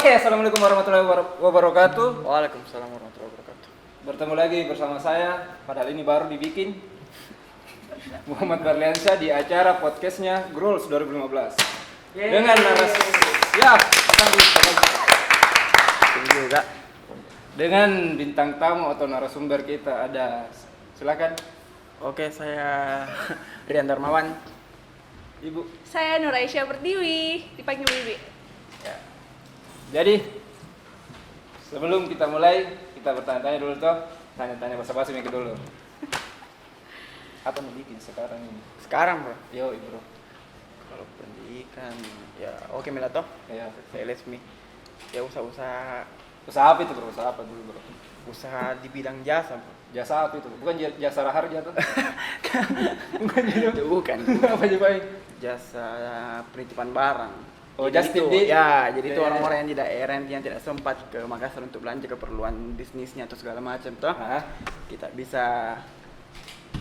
Oke, assalamualaikum warahmatullahi wabarakatuh. Waalaikumsalam warahmatullahi wabarakatuh. Bertemu lagi bersama saya, padahal ini baru dibikin, Muhammad Barliansyah di acara podcastnya Growls 2015. Dengan narasi, ya, juga. dengan bintang tamu atau narasumber kita ada, silakan. Oke, saya Rian Darmawan. Ibu. Saya Nur Aisyah Pertiwi, dipanggil Bibi. Ya. Jadi, sebelum kita mulai, kita bertanya-tanya dulu toh, tanya-tanya basa-basi mikir dulu. Apa yang bikin sekarang ini? Sekarang, Bro. Yo, bro. Kalau pendidikan ya oke Mila toh. Ya. Saya lesmi. Ya usaha-usaha Usaha apa itu bro? Usaha apa dulu bro? usaha di bidang jasa, Bro. Jasa apa itu? Bukan jasa raharja tuh? Bukan gitu? Bukan. Apa aja baik? Jasa penitipan barang. Oh, Jadi just tip itu, di? ya, jadi itu Ya. orang-orang yang di daerah yang tidak sempat ke Makassar untuk belanja keperluan bisnisnya atau segala macam toh. Hah? Kita bisa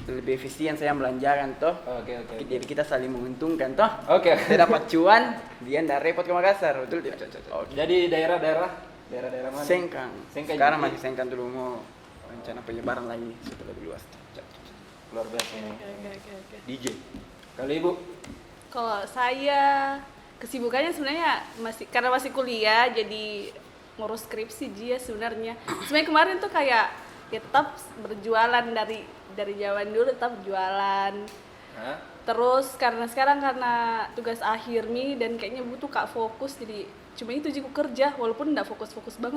lebih efisien saya belanjakan toh. Oke. Jadi kita saling menguntungkan toh. Oke. Saya dapat cuan, dia ndak repot ke Makassar, betul tidak? Oke. Jadi daerah mana? Sengkang. Sengkang Sekarang jadi- masih Sengkang dulu, mau rencana penyebaran lagi supaya lebih luas. Luar biasa ini. Oke. DJ. Kalau ibu? Kalau saya kesibukannya sebenarnya karena masih kuliah, jadi ngurus skripsi dia sebenarnya. Sebenarnya kemarin tuh kayak ya tetap berjualan dari zaman dulu tetap jualan. Hah? Terus karena sekarang karena tugas akhir nih dan kayaknya butuh kak fokus, jadi cuma itu aja aku kerja walaupun enggak fokus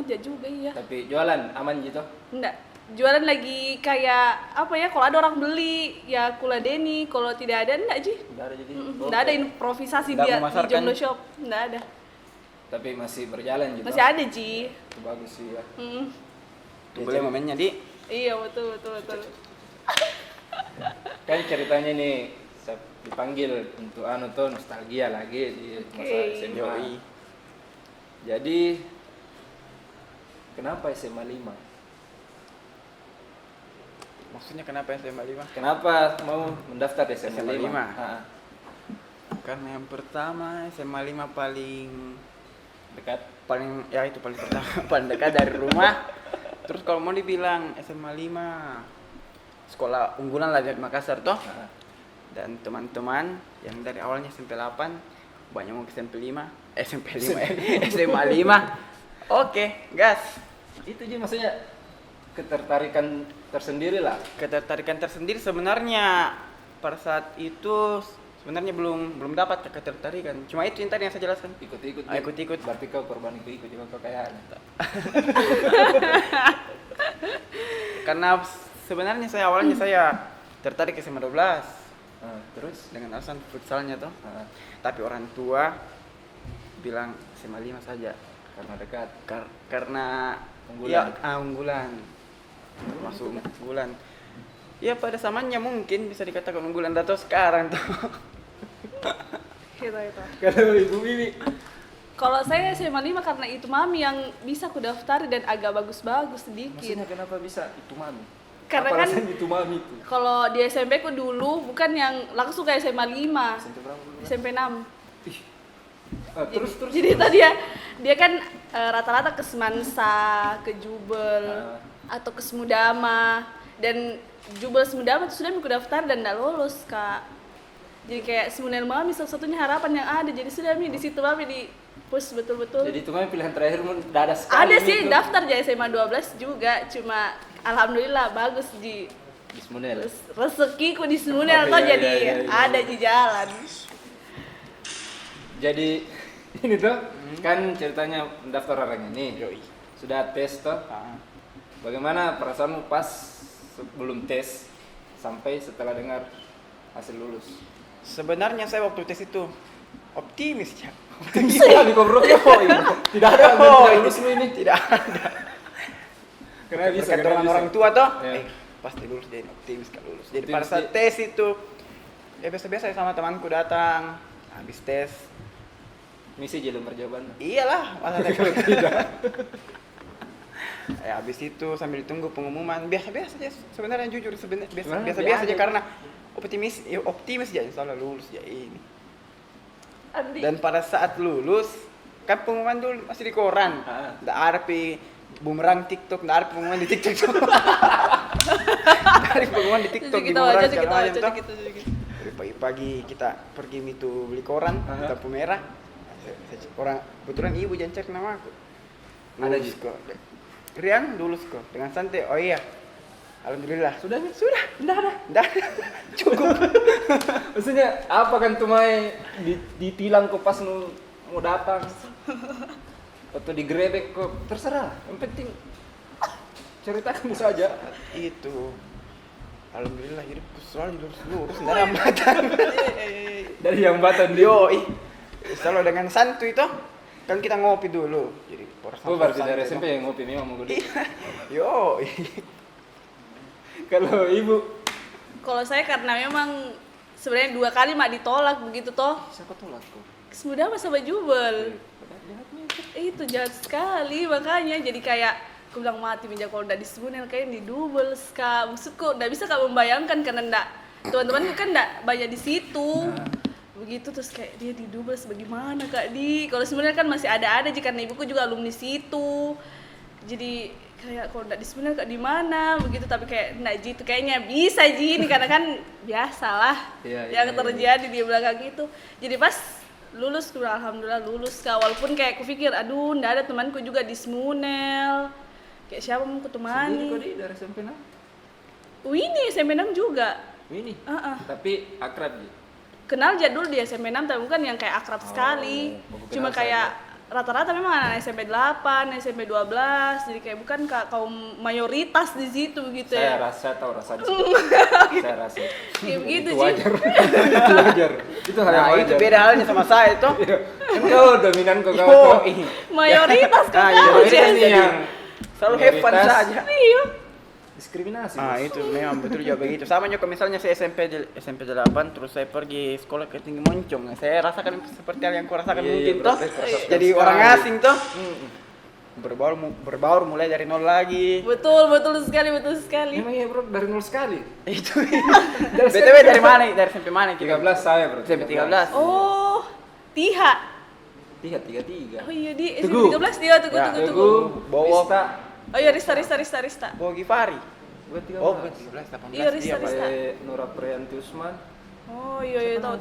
ya juga iya. Tapi jualan aman gitu? Enggak, jualan lagi kayak apa ya, kalau ada orang beli ya aku ladeni, kalau tidak ada enggak Ji. Udah ada jadi? Enggak ada improvisasi Nggak dia di memasarkan. Jomblo Shop, enggak ada. Tapi masih berjalan gitu? Masih ada Ji. Itu bagus sih ya. Tunggu ya momennya di. Iya betul. Kan ceritanya nih, saya dipanggil untuk tuh nostalgia lagi di masa Oke. SMA. Yoi. Jadi kenapa SMA 5? Maksudnya kenapa SMA 5? Kenapa mau mendaftar di SMA, SMA 5? 5? Karena yang pertama SMA 5 paling Dekat. ya itu paling pertama paling dekat dari rumah. Terus kalau mau dibilang SMA 5 sekolah unggulan lah di Makassar toh. Ha. Dan teman-teman yang dari awalnya SMP 8 banyak mau ke SMP 5 SMA 5. Oke, gas. Itu aja maksudnya ketertarikan tersendiri lah. Ketertarikan tersendiri sebenarnya pada saat itu sebenarnya belum dapat ketertarikan. Cuma itu yang tadi yang saya jelaskan. Ikut-ikut. Ikut-ikut. Berarti kau korban ikut juga kau kayak. Karena sebenarnya saya awalnya saya tertarik ke SMA 12 Terus? dengan alasan futsalnya toh. Ha. Tapi orang tua bilang SMA 5 saja Karena dekat. karena Unggulan. ya unggulan. Masuk unggulan. Ya pada zamannya mungkin bisa dikatakan unggulan atau sekarang tuh. Gitu. Kalau ibu Bibi. Kalau saya SMA 5 karena itu mami yang bisa aku daftari dan agak bagus-bagus sedikit. Maksudnya kenapa bisa itu mami? Karena Apa kan alasan itu mami tuh? kalau di SMP ku dulu bukan yang langsung ke SMA 5, SMP berapa dulu? SMP 6. Terus. Jadi tadi dia kan rata-rata ke Semansa, ke Jubel atau ke Semudama, dan Jubel Semudama itu sudah aku daftar dan enggak lolos Kak. Jadi kayak sebenarnya mami satu-satunya harapan yang ada, jadi sudah mi di situ mami di push betul-betul. Jadi itu mami pilihan terakhir udah ada sekali. Ada sih itu. daftar di SMA 12 juga, cuma alhamdulillah bagus di Bismillah. rezekiku di Semunel Oh, toh iya, jadi iya. ada di jalan. Jadi ini tuh kan ceritanya mendaftar orang ini. Yoi. Sudah tes toh. Bagaimana perasaanmu pas sebelum tes sampai setelah dengar hasil lulus? Sebenarnya saya waktu tes itu optimis ya. Tinggi sekali kok bro. Tidak ada yang tidak lulus lu ini. Tidak ada. Kenapa bisa? Berkat Kenapa dorongan bisa? orang tua toh, Iya. pasti lulus, jadi optimis kalau lulus. Jadi Optimis pada saat di- tes itu, ya biasa-biasa sama temanku datang, habis tes, Misi jadi lembar jawaban. iyalah, masa tidak. Habis itu sambil ditunggu pengumuman, biasa-biasa aja sebenarnya jujur Sebenarnya biasa-biasa biasa aja aja. karena optimis ya insya Allah lulus ya ini. Andi. Dan pada saat lulus kan pengumuman dulu masih di koran. Ah. Nggak ada bumerang TikTok, nggak ada pengumuman di TikTok. Nggak ada pengumuman di TikTok, di kita bumerang aja segala macam toh. kita. Dari pagi-pagi kita pergi itu beli koran, Aha. di lampu merah. Orang kebetulan ibu jangan cek nama aku. Ada, Lulus Ji? kok. Rian lulus kok dengan santai. Oh iya. Alhamdulillah. Sudah nih? Sudah. Nggak ada. Cukup. Maksudnya apa kan tuh Mai ditilang kok pas mau datang atau digerebek kok terserah, yang penting ceritakan saja. Itu. Alhamdulillah hidupku selalu lurus dari hambatan. Dari yang Batan dia. Yo, selalu dengan santuy toh. Kan kita ngopi dulu. Jadi Oh berarti dari SMP yang ngopi memang mau gede. Yo. Kalau ibu Kalau saya karena memang sebenarnya 2 kali mak ditolak begitu toh. siapa tolak kok? Semudah sama Jubel. Itu jahat sekali makanya jadi kayak aku bilang mati menjak kalau udah disebutin kayak di double kak. Maksudku udah bisa kak membayangkan karena ndak teman-temanku kan ndak banyak di situ. Begitu terus kayak dia di double bagaimana kak di kalau sebenarnya kan masih ada aja karena ibuku juga alumni situ. Jadi kayak kalau ndak disebutin kak di mana begitu tapi kayak ndak gitu kayaknya bisa ji ini karena kan biasalah Iya, yang iya, terjadi di belakang itu. Jadi pas lulus gue alhamdulillah lulus kak walaupun kayak aku pikir aduh ndak ada temanku juga di Smunel kayak siapa mau Sendiri kok kutemani di dari SMP nah? ini SMP 6 juga Ini. Heeh. Tapi akrab gitu. kenal jadul di SMP 6 tapi bukan yang kayak akrab sekali baru cuma kenal kayak rata-rata memang anak SMP 8, SMP 12 jadi kayak bukan kaum mayoritas di situ gitu Saya ya tahu rasanya. Saya rasa. kayak begitu Itu sih wajar. Itu wajar. Itu hal yang Nah, wajar. itu beda halnya sama saya itu. Kan kau dominan kok kau. Yo, mayoritas kok Ah, tahu iya, sih Ini yang selalu have fun mayoritas saja. iya diskriminasi. Ah, Bos. itu memang betul juga begitu. Sama juga misalnya saya SMP 8 terus saya pergi sekolah ke Tinggi Moncong. Saya rasakan seperti hal yang kau rasakan Iya, mungkin iya, toh. berasa Jadi sekali. orang asing toh. Mm-mm. Berbaur mulai dari nol lagi. betul betul sekali Memang iya bro dari nol sekali. Itu. BTW dari mana? Dari SMP mana kita? 13 saya bro. SMP 13. oh Tiha 33. oh iya di Teguh. SMP 13 dia tunggu Ya, tunggu Teguh, Bowo. Rista. oh iya Rista Bogi Fari. Gua 13. Oh, 13 18 Iya, Rista, dia, Pak. Rista. Nura Priyanti Usman. oh iya tahu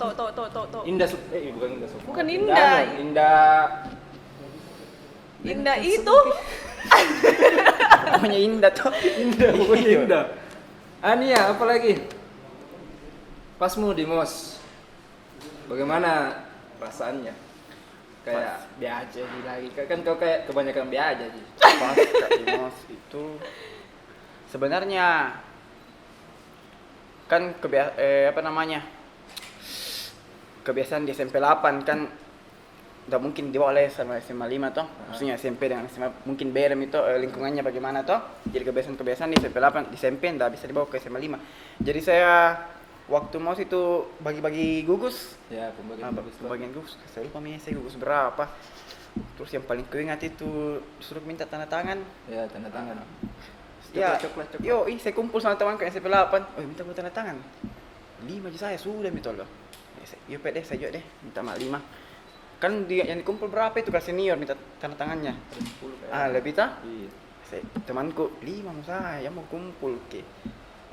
Indah bukan Indah Sukma. Bukan Indah. Indah itu Namanya Indah toh. Indah pokoknya Iya. Indah. Ania apa lagi? Pasmu di MOS. Bagaimana perasaannya? Kayak biasa aja lagi. Kan kau kayak kebanyakan biasa aja sih. Pas Kak Imos itu sebenarnya kan kebiasaan di SMP 8 kan udah mungkin dibawa oleh sama SMA 5 toh. Maksudnya SMP dengan SMA mungkin berem itu lingkungannya bagaimana toh. Jadi kebiasaan di SMP 8 di SMP enggak bisa dibawa ke SMA 5. Jadi saya waktu MOS itu bagi-bagi gugus. Ya, Pembagian gugus. Saya lupa saya gugus berapa. Terus yang paling kuingat itu disuruh minta tanda tangan. Ya, tanda tangan. Ya, Coklat. saya kumpul sama teman ke SMP 8. Oh, minta gue tanda tangan. 5 aja saya sudah minta loh. Yo pede saya juga deh, minta mak 5. Kan dia yang dikumpul berapa itu kelas senior minta tanda tangannya. 10 Ah, lebih tah? Iya. Saya temanku 5 mau saya mau kumpul ke.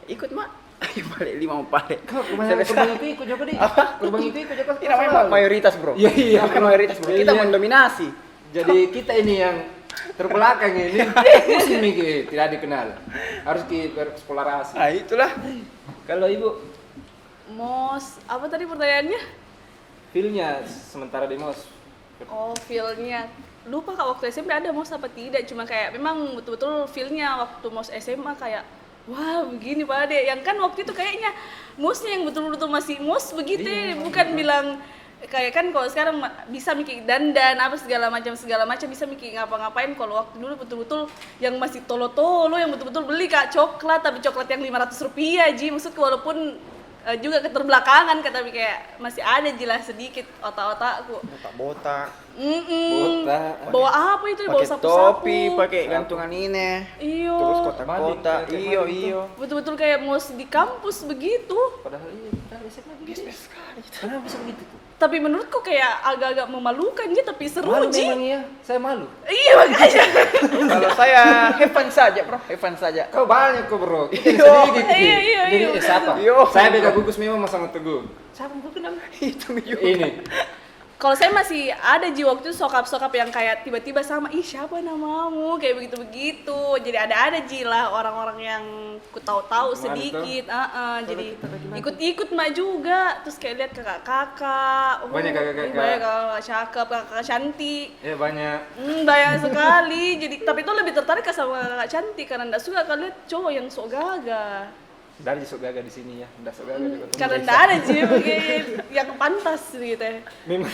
Ikut mak. Ayo balik 5 mau balik. Kau kebanyakan ikut juga deh. Apa? Korban itu ikut juga. Ini namanya mayoritas, Bro. Iya, iya. Namanya mayoritas, Bro. Kita Iya. mendominasi. Jadi kita ini yang terbelakang ini mesti nih tidak dikenal. Harus bereksplorasi. Ah, itulah. Kalau ibu MOS apa tadi pertanyaannya feel-nya sementara di MOS. oh feel-nya lupa kak waktu SMP ada MOS apa tidak cuma kayak memang betul-betul feel-nya waktu MOS SMA kayak wah begini Pak Ade yang kan waktu itu kayaknya MOS-nya yang betul-betul masih MOS begitu ya, bukan bilang kayak kan kalau sekarang bisa mikir dandan apa segala macam bisa mikir ngapa-ngapain kalau waktu dulu betul-betul yang masih tolo-tolo yang betul-betul beli kak coklat tapi coklat yang 500 rupiah ji maksudku walaupun juga keterbelakangan tapi kayak masih ada jelas sedikit otak-otakku. botak Botak. Bawa apa itu? Bawa pakai sapu-sapu. topi pakai gantungan ini Iyo. terus kotak-kotak Mading, iyo mading iyo Betul-betul kayak mau di kampus begitu. Padahal iya, padahal SMA begitu. biasa sekali Kenapa bisa begitu tuh? Tapi menurutku kayak agak-agak memalukan gitu, tapi seru Malu Ji. memang iya, saya malu. Iya makanya. kalau saya have fun saja bro have fun saja Kau banyak kok bro. Kita Iyo. sedikit. Iya, Jadi iya. siapa? Iyo. Saya beda gugus memang sama Teguh. Siapa yang kenal? itu juga Ini. Kalau saya masih ada Ji waktu itu sokap-sokap yang kayak tiba-tiba sama, ih siapa namamu? Kayak begitu-begitu. Jadi ada Ji lah orang-orang yang ku tahu-tahu Gimana sedikit. Jadi ikut-ikut mak juga. Terus kayak lihat kakak-kakak. Oh, Banyak kakak-kakak. Banyak kakak cakep, kakak cantik. Ya banyak. Banyak sekali. Jadi tapi itu lebih tertarik sama kakak cantik karena enggak suka kalau lihat cowok yang sok gagah. Dari sok gagal di sini ya. Nggak sok gagal juga. Karena enggak ada Ji yang pantas gitu ya. Memang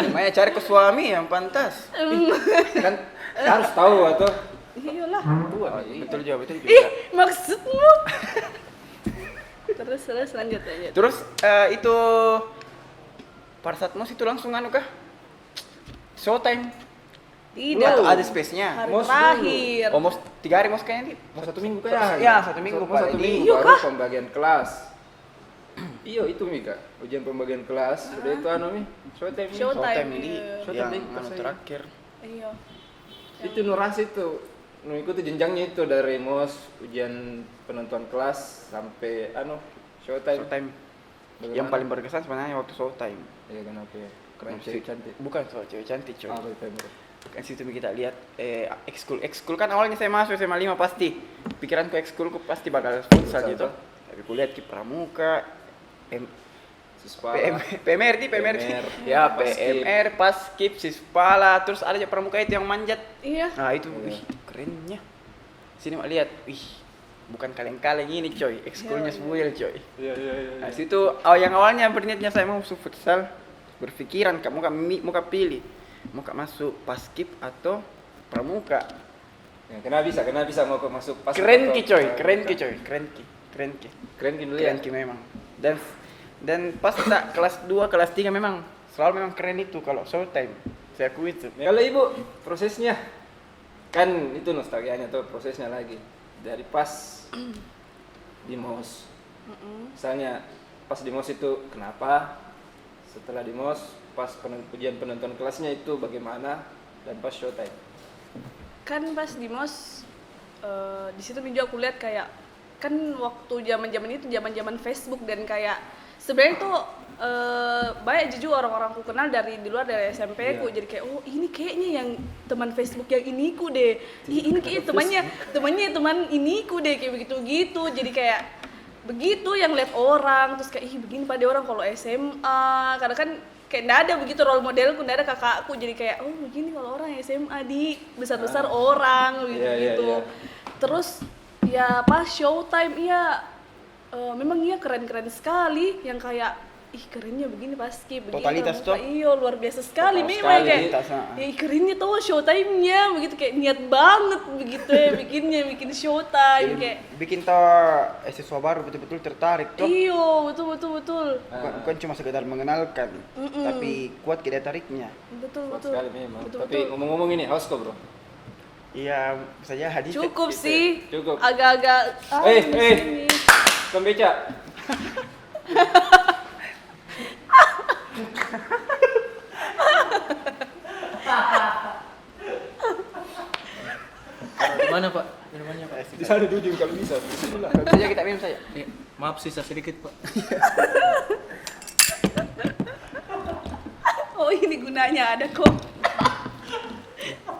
Makanya cari ke suami yang pantas kan harus tahu atau Iyalah. tua. betul juga Ih, maksudmu? terus lanjut aja. terus itu pada saat mos itu langsung anu kah showtime Tidak. atau ada space-nya Hari Mos terakhir. almost 3 hari mos kayaknya Mau 1 minggu kayak. Ya, 1 minggu, Mau 1 Pak. minggu Iya, baru kah? pembagian kelas. Iya itu Mika, ujian pembagian kelas. Udah itu anu Mi, showtime. Mi. Showtime. showtime ini Showtime yang di anu kelas saya. terakhir Iya. Itu Nurasi itu. Nu ikuti jenjangnya itu dari mos ujian penonton kelas sampai anu showtime. showtime yang paling berkesan sebenarnya waktu showtime Iya kenapa ya? Keren cewek cantik. bukan soal cewek cantik coy Ah, betul. kan situ kita lihat ekskul kan awalnya saya masuk SMA 5 pasti pikiranku ekskulku pasti bakal futsal Futsal, gitu toh. tapi kulihat ki pramuka Sispala. PMR ya Paskib. PMR paskib sispala terus ada aja pramuka itu yang manjat Iya. nah itu Iya. wih kerennya sini mak lihat wih bukan kaleng-kaleng ini coy ekskulnya Iya, sebuil coy Iya. nah situ yang awalnya berniatnya saya mau masuk futsal berpikiran kamu mau pilih mau masuk paskib atau pramuka Ya, kenapa bisa mau masuk pas keren ki atau- coy keren ki Keren ki dulu ya. keren ki memang dan pas tak kelas 2 kelas 3 memang selalu memang keren itu kalau showtime saya akui itu Kalau Ibu prosesnya kan itu nostalgianya tuh prosesnya lagi dari pas di MOS. Misalnya pas di MOS itu kenapa? Setelah di MOS pas ujian penonton kelasnya itu bagaimana dan pas showtime. Kan pas di MOS di situ juga aku lihat kayak kan waktu zaman-zaman itu zaman-zaman Facebook dan kayak sebenarnya tuh banyak juga orang-orang ku kenal dari di luar dari SMP ku Iya. jadi kayak oh ini kayaknya yang teman Facebook yang ini ku deh ini kayak temannya teman ini ku deh kayak begitu gitu jadi kayak begitu yang lihat orang terus kayak ih begini pada orang kalau SMA karena kan kayak nggak ada begitu role modelku nggak ada kakakku jadi kayak oh begini kalau orang SMA di besar-besar orang gitu Iya, iya, gitu iya. terus ya pas showtime iya memang iya keren-keren sekali yang kayak ih kerennya begini pasti begini Totalitas pramuka. toh. Iya luar biasa sekali Total memang sekali, kayak totalitas, ah. ih kerennya tuh showtime-nya begitu kayak niat banget begitu ya bikin showtime kayak bikin toh siswa baru betul-betul tertarik toh iyo betul bukan cuma sekedar mengenalkan tapi kuat ke daya tariknya betul Kuat sekali memang. betul, Tapi ngomong-ngomong ini haus kok bro. iya saja hadis cukup sih Cukup. agak-agak Eh, di eh. sini. Pembeca. Gimana Pak? Minumannya Pak? Di sana dulu kalau bisa. Bismillah. saja kita minum saja Maaf sisa sedikit Pak. Oh ini gunanya ada kok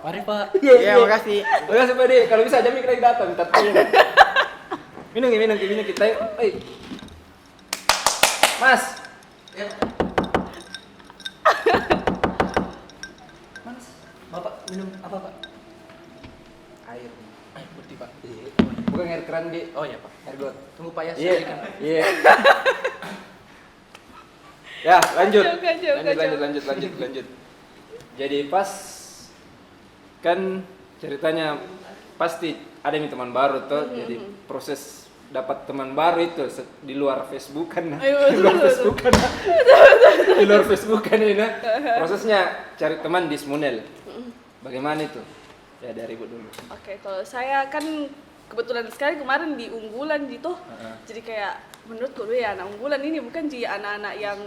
Mari Pak. iya makasih Makasih Pak De. Kalau bisa Jami lagi datang minta tolong. Minum kita. Eh. Mas. Mas, Bapak minum apa Pak? Air. Air putih Pak. Bukan air keran di. Oh iya Pak. Air got. Tunggu Pak ya, Iya. saya berikan. Iya. Ya, lanjut. Kacau. Lanjut. Jadi pas kan ceritanya pasti ada nih teman baru tuh, jadi proses dapat teman baru itu di luar Facebook kan. Nah. Ayo, Di luar betul, Facebook kan. Nah. Di luar Facebook kan ini. Nah. Prosesnya cari teman di Smunel. Bagaimana itu? Ya dari Ibu dulu. Oke, kalau saya kan kebetulan sekali kemarin di unggulan gitu. Jadi kayak menurutku dulu ya anak unggulan ini bukan anak-anak yang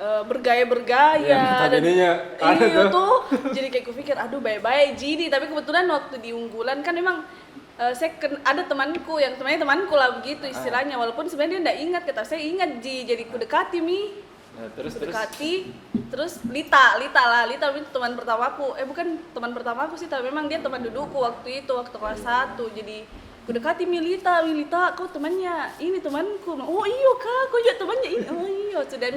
bergaya-bergaya Ya, tadinya ada iya tuh. tuh. Jadi kayak kupikir aduh baik-baik jadi tapi kebetulan waktu di unggulan kan memang saya ada temanku yang temanku lah begitu istilahnya walaupun sebenarnya dia enggak ingat kata saya ingat jadi ku dekati Nah, terus dekati terus Lita itu teman pertamaku bukan teman pertamaku sih tapi memang dia teman dudukku waktu kelas 1 jadi ku dekati Lita kau temannya ini temanku oh iya kak kau juga temannya ini oh iya sudah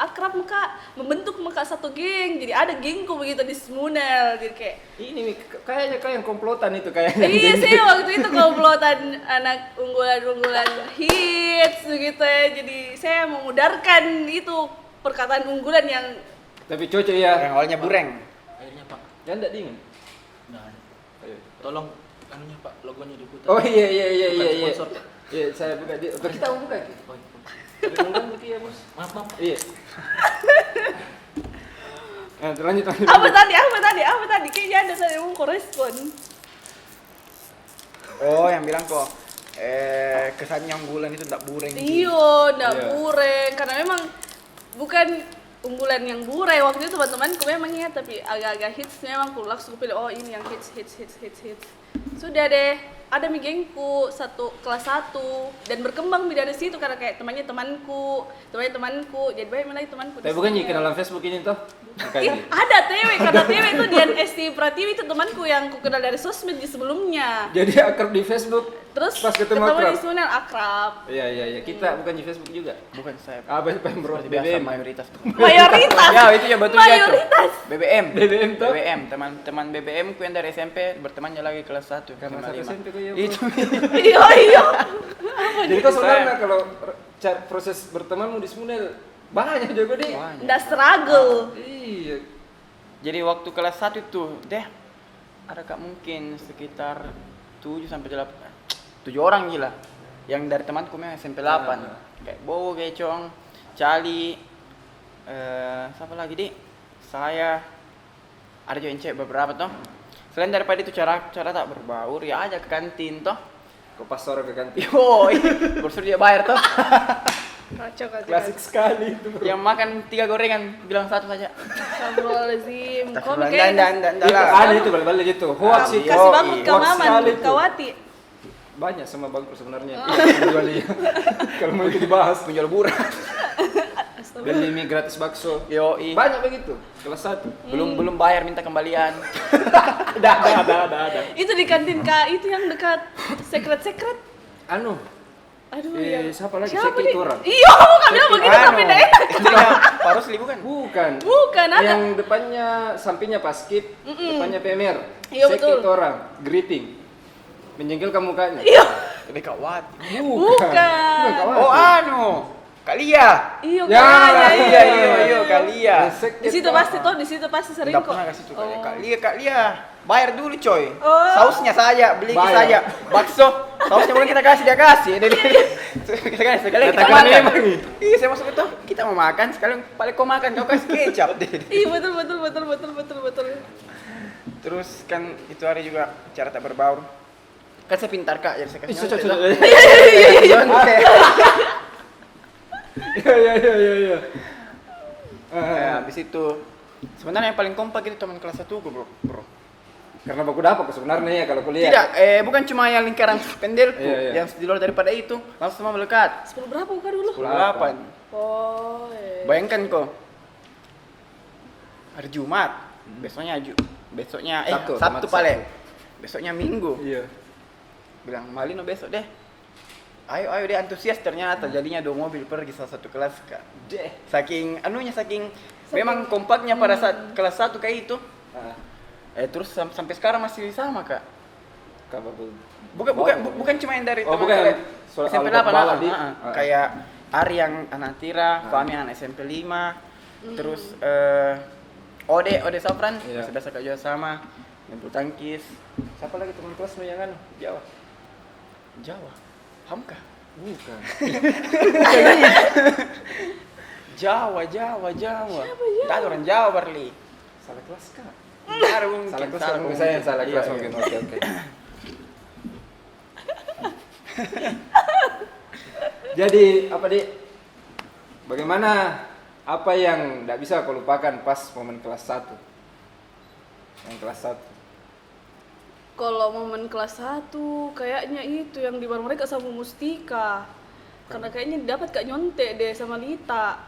akrab muka membentuk muka satu geng jadi ada gengku begitu di Smunel jadi kayak ini kayaknya kayak yang komplotan itu kayaknya. iya sih waktu itu komplotan anak unggulan hits begitu ya jadi saya memudarkan itu perkataan unggulan yang Tapi cocok ya. Yang awalnya bureng. Akhirnya Pak. Jangan enggak dingin. Nah, Ayo. tolong anunya Pak, logonya diputar. Oh iya. Bukan sponsor, Pak. Iya, saya buka dia. Atau kita mau buka Ki. Oh, iya. Tapi mengganggu Ki ya, Bos. Maaf Pak. Iya. Nah, lanjut. apa tadi kayaknya ada tadi mau korespon Oh, yang bilang kok kesannya unggulan itu tak bureng. iya ndak Iya. bureng karena memang bukan unggulan yang bure waktu itu teman-temanku memang ya tapi agak-agak hits memang aku langsung pilih oh ini yang hits sudah deh ada gengku satu kelas 1 dan berkembang dari situ karena kayak temanku jadi banyak mulai temanku Tapi bukan Ji kenalan Facebook ini toh. Ih, ada Tewe karena Tewe itu Dian Esti Pratiwi itu temanku yang ku kenal dari sosmed di sebelumnya Jadi akrab di Facebook. terus Pas ketemu di akrab. Sunel akrab Iya. Kita bukan di Facebook juga. Bukan saya. Apa Pemro Seperti biasa BBM. mayoritas. mayoritas Ya, itu ya betul mayoritas BBM. BBM toh? BBM, teman BBM ku yang dari SMP bertemannya lagi kelas 1 Karena satu SMP kok ya. Itu. iya Jadi kau sebenarnya kalau proses bertemanmu di Smunel banyak juga deh. Banyak. ndak struggle Iya. Jadi waktu kelas 1 itu deh ada kak mungkin sekitar 7 sampai 7 orang gila. Yang dari temanku memang SMP 8. Kayak Bowo, Gecong, Cali, siapa lagi di? Saya ada juga yang cewek beberapa toh. Selain daripada itu cara tak berbaur ya aja ke kantin toh. Kau pas sore ke kantin. Yo, bersur dia bayar toh. kacau Klasik sekali itu, Bro. Yang makan 3 gorengan bilang 1 saja. Astagfirullahaladzim kau Dan mikirnya Itu ada itu balik-balik itu. Hoax Kasih itu. kasih Yo, bangun iya. ke Hoax Maman sekali itu. Kawati Banyak sama bangku sebenarnya. Jual dia. Kalau mau itu dibahas Penjual buras. beli mie gratis bakso. Yo, Banyak begitu. Kelas 1. belum bayar minta kembalian. Ada. itu di kantin kak itu yang dekat secret Anu, aduh siapa lagi? siapa Seki nih? itu orang. Iya, bukan bilang begitu tapi enggak enak. Parusli bukan? Bukan, ada. Yang depannya sampingnya Paskib, depannya PMR. Iya, Seki betul. itu orang, greeting. Menjengkelkan mukanya. Iya, Lebih kawat. bukan. Kawan. Oh anu, Kalia. Iya, Ya, kayaknya, Iya, Kalia. Di situ pasti sering Enggak kok. pernah kasih tuh Oh. Kalia. Bayar dulu coy. Oh. Sausnya saja, beli Bayar. saja. Bakso, sausnya bukan kita kasih, dia kasih. Kita kasih sekali kita Katakan makan. memang. Iya, saya masuk itu. Kita mau makan, sekali paling kau makan, kau kasih kecap. Iya, betul. Terus kan itu hari juga cara tak berbaur. Kan saya pintar kak, jadi saya kasih Cocok. nyontek. Iya. Habis itu sebenarnya yang paling kompak itu teman kelas 1 bro. Karena baku dapat sebenarnya ya kalau kuliah. Tidak, bukan cuma yang lingkaran pendelku, Iya. yang di luar daripada itu, langsung semua melekat. 10 berapa buka dulu? 8. Oh, Bayangkan kok. Hari Jumat, besoknya Sabtu, Sabtu Jumat, paling. Sabtu. Besoknya Minggu. Iya. Bilang Malino besok deh. Ayo deh antusias ternyata jadinya 2 mobil pergi salah satu kelas kak. Saking memang kompaknya pada saat kelas 1 kayak itu. Terus sampai sekarang masih sama kak. Bukan cuma yang dari Oh, teman bukan kalian. soal SMP alur 8 bala di. kayak Ari yang anak Tira, Fahmi anak SMP 5. Terus Ode Safran, Iya. biasa kak juga sama. Yang bulu tangkis. Siapa lagi teman kelasmu yang anu? Jawa. Jawa. Hamka. Bukan. Jawa. Tak ada orang Jawa, Barli. Salah kelas kak. Benar mungkin. Salah kelas mungkin saya yang salah kelas Iya, mungkin. iya. Oke. Jadi apa Dik? Bagaimana apa yang tidak bisa kau lupakan pas momen kelas 1? Yang kelas 1. Kalau momen kelas 1 kayaknya itu yang di bareng mereka sama Mustika. Karena kayaknya dapat Kak nyontek deh sama Lita.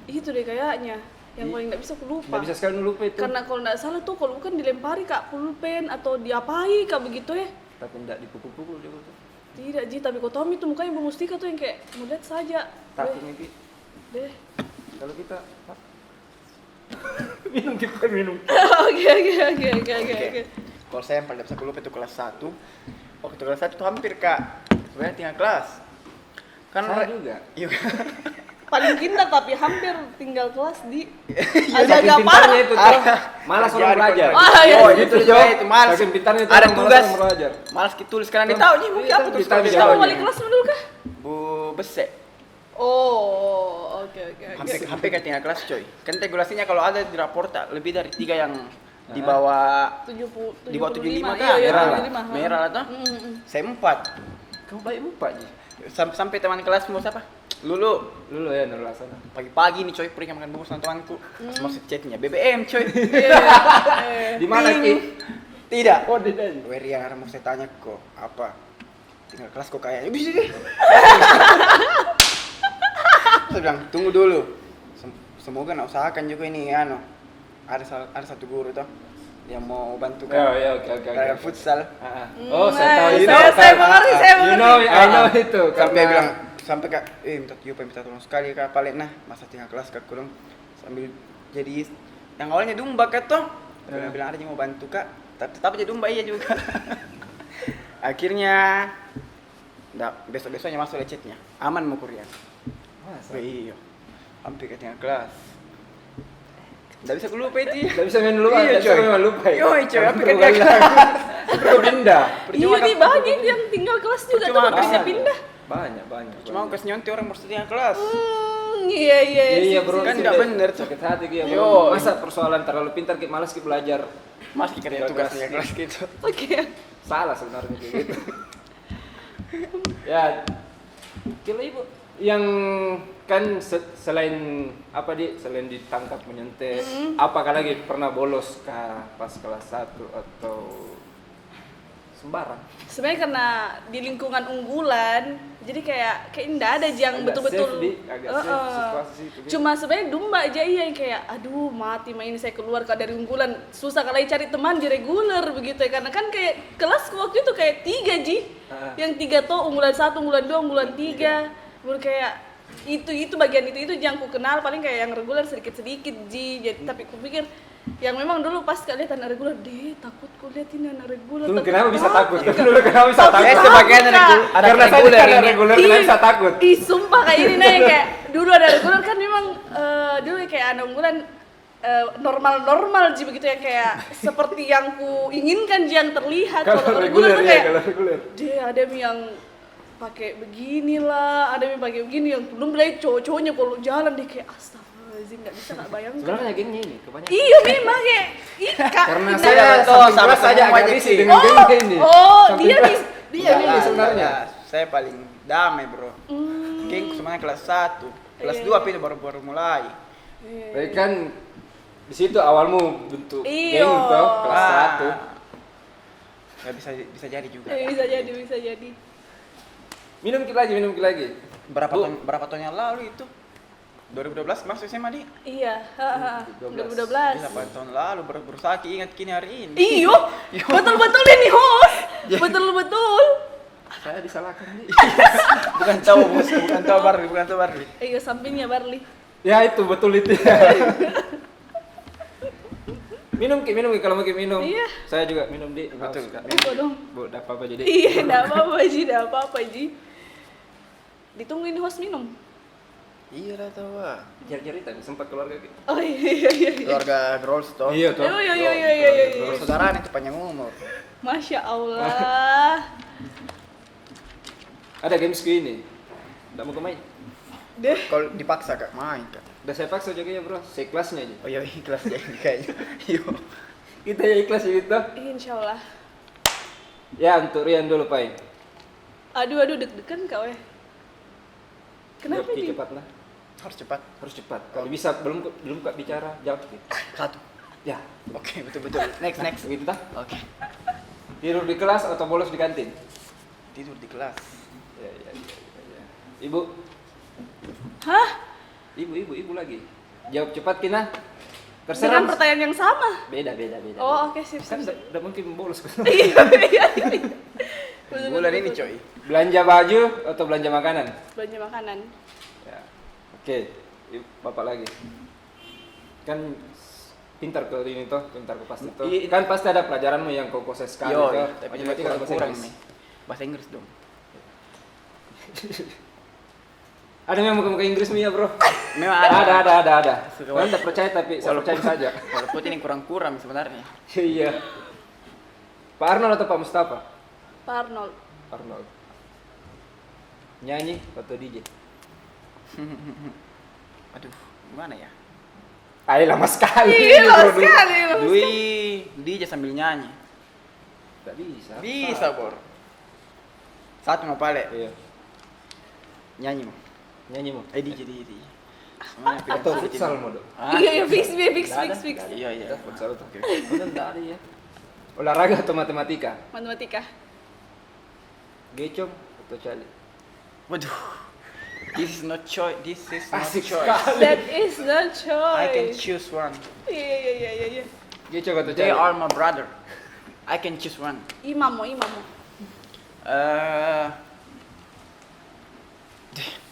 Itu deh kayaknya yang paling nggak bisa aku lupa. Nggak bisa sekali lupa itu. Karena kalau nggak salah tuh kalau bukan dilempari Kak pulpen atau diapai Kak begitu ya. Tapi tidak dipukul-pukul dia tuh. Tidak Ji, tapi kok Tommy tuh mukanya Bu Mustika tuh yang kayak melihat saja. Takut nih. Deh. Kalau kita minum kita minum. Oke. Kalau saya yang paling bisa lupa itu kelas 1. Waktu kelas 1 itu hampir Kak. Sebenarnya tinggal kelas. Kan Saya juga. Iya. Paling pintar tapi hampir tinggal kelas di Saking agak-agak pintarnya parah. itu tuh malas orang belajar. Ah, iya. Oh, Gitu, itu Jo. juga itu malas. Saking pintarnya itu Ada orang malas tugas. orang belajar. Malas ditulis karena dia tahu nih mungkin Iya, apa tuh. kita Dia bisa tahu. Kamu balik kelas dulu kah? Bu Bese. Oh, oke. Hampir kayak tinggal kelas coy. Kan regulasinya kalau ada di rapor tak lebih dari 3 yang di bawah 75 di bawah 75 Iya, kan? iya, Merah lah. 75. Merah lah toh. Saya 4. Kamu baik lupa Ji. Sampai teman kelasmu siapa? Lulu. Dulu ya Nurul Hasanah. Pagi-pagi nih coy, pergi makan bubur sama temanku. Maksud chatnya BBM coy. Di mana Ting. Ki? Tidak. Oh, di sini. Weri yang mau saya tanya kok apa? Tinggal kelas kok kayaknya bisa deh. Saya bilang tunggu dulu. Semoga nak usahakan juga ini anu. Ada satu guru toh yang mau bantu Ya, oke. kayak futsal. Oh, saya tahu itu. Saya mengerti, saya You mengerti. know, I know itu. Sampai Karena bilang sampai kak, minta tolong sekali kak paling nah masa tinggal kelas kak kurang sambil jadi yang awalnya domba kak toh. Bilang ada yang mau bantu kak, tapi jadi domba iya juga. Akhirnya, besoknya masuk lecetnya, aman mau kuliah. Masa? Iya, hampir ketinggalan kelas. Nggak bisa aku lupa itu. Nggak bisa main lupa, Iya, nggak bisa coy. main lupa. Iya, coy, hampir Perlu ketinggalan. Perlu pindah. Iya nih banyak yang tinggal kelas juga tuh Percuma nggak bisa kan? pindah. Banyak. Cuma aku kasih nyonti orang harus tinggal kelas. Iya. Iya bro, Kan itu nggak deh. bener tuh. Sakit hati Ki, ya Yo. bro. Masa persoalan terlalu pintar Ki, malas Ki belajar. Masih kerja Tinggal tugas kelas. tinggal kelas gitu. Oke. Salah sebenarnya kayak gitu. Ya, kira ibu yang kan selain apa selain ditangkap menyentek, apakah lagi pernah bolos kah pas kelas 1 atau sembarang? Sebenarnya karena di lingkungan unggulan, jadi kayak enggak ada yang Agak betul-betul. safe, Di. Agak safe situasi itu, Di. Cuma sebenarnya domba aja iya yang kayak aduh mati main saya keluar dari unggulan, susah kali cari teman di reguler begitu ya, karena kan kayak kelasku waktu itu kayak 3 Ji. Yang 3 tuh unggulan 1, unggulan 2, unggulan 3. Baru kayak itu bagian itu yang ku kenal paling kayak yang reguler sedikit Ji. Jadi tapi ku pikir yang memang dulu pas kalian anak reguler deh takut ku lihat ini anak reguler. Dulu takut kenapa bisa banget. takut? Dulu kenapa bisa takut? Saya sebagai anak Kak. Karena saya reguler kan ini. reguler, kenapa bisa takut? Ih sumpah kayak ini nih kayak dulu ada reguler kan memang dulu kayak anak unggulan normal Ji begitu ya, kayak seperti yang ku inginkan Ji, yang terlihat. Kalau reguler tuh ya, kayak kalau reguler. dia ada yang pakai beginilah, ada yang pakai begini, yang belum lagi cowok-cowoknya kalau jalan deh kayak astagfirullahaladzim, nggak bisa nggak bayangkan. Sebenarnya gengnya ini kebanyakan. Iya memang kayak Karena nah, saya tahu, samping sama kelas saja semua agak aja risih sih. dengan gengnya ini. Samping dia kelas. nih. Dia ini sebenarnya. Saya paling damai bro. Gengku semuanya kelas 1, kelas 2 tapi baru mulai. Tapi kan di situ awalmu bentuk Iya. geng toh kelas 1. Ya bisa jadi juga. Bisa jadi. Minum dikit lagi. Berapa Bu. tahun yang lalu itu? 2012 masuk SMA di? Iya, 2012. 2012. 8 tahun lalu berusaha ingat kini hari ini. Iyo, betul-betul ini host. Betul-betul. Saya disalahkan nih. Bukan tahu bos, bukan tahu Barli. Iya, sampingnya Barli. Ya itu betul itu. minum Ki, kalau mau Ki minum. Iya. Saya juga minum di. Betul. Apa dong? Bu, enggak apa-apa jadi. Iya, enggak apa-apa Ji. Ditungguin host minum. Iya lah tahu ah. Cerita sempat keluarga Ki. Oh iya. Keluarga Grolls toh. Iya toh. Iya. Persaudaraan itu panjang umur. Masya Allah. Ada games Ki ini. Nggak mau main. Deh. Kalau dipaksa Kak, main Kak. Udah saya paksa juga ya bro, seikhlasnya aja. Oh iya, ikhlas ya kayaknya. Yo. Kita ya ikhlas ya gitu. Insya Allah. Ya untuk Rian dulu Pai. Aduh deg-degan kau ya. Kenapa Jawab Ji? cepat lah. Harus cepat. Harus cepat. Kalau bisa belum Kak bicara, jawab gitu. 1. Ya, Oke, betul. Next. begitu tah. Oke. Tidur di kelas atau bolos di kantin? Tidur di kelas. Ya. Ibu, Hah? ibu lagi. Jawab cepat Kina. Dengan Terserah. pertanyaan yang sama? Beda. Oh oke sip. Kan udah mungkin bolos. Iya. Bulan ini coy. Belanja baju atau belanja makanan? Belanja makanan. Ya. Oke, Bapak lagi. Kan pintar ke ini toh, pintar ke pasti toh. Iya. Kan pasti ada pelajaranmu yang kau kuasai sekali Yo, toh. tapi Matematika atau bahasa kurang Inggris? nih. Bahasa Inggris dong. Ada yang muka-muka Inggris ya bro? Memang Ada. Suka Kalian tidak percaya tapi saya percaya saja. Walaupun ini kurang sebenarnya. Iya. Pak Arnold atau Pak Mustafa? Pak Arnold. Arnold. Nyanyi atau DJ? Aduh, gimana ya? Lama sekali. Iya, ini, lama bro. sekali. Dui, DJ sambil nyanyi. Tak bisa. Bisa, Bor. Satu mau pale. Iya. Nyanyi mau. Nyanyi mau. DJ. Semuanya pilih Atau satu futsal tim. mau dong? Ah, Iya, fix. Nggak ada. Iya. Futsal tuh. Bener nggak ada ya. Olahraga atau matematika? Matematika. Gecong atau cali? Waduh. This is not choice. Asik choice. sekali. That is the choice. I can choose one. Iya. Gecong atau They cali? are my brother. I can choose one. Imam mo.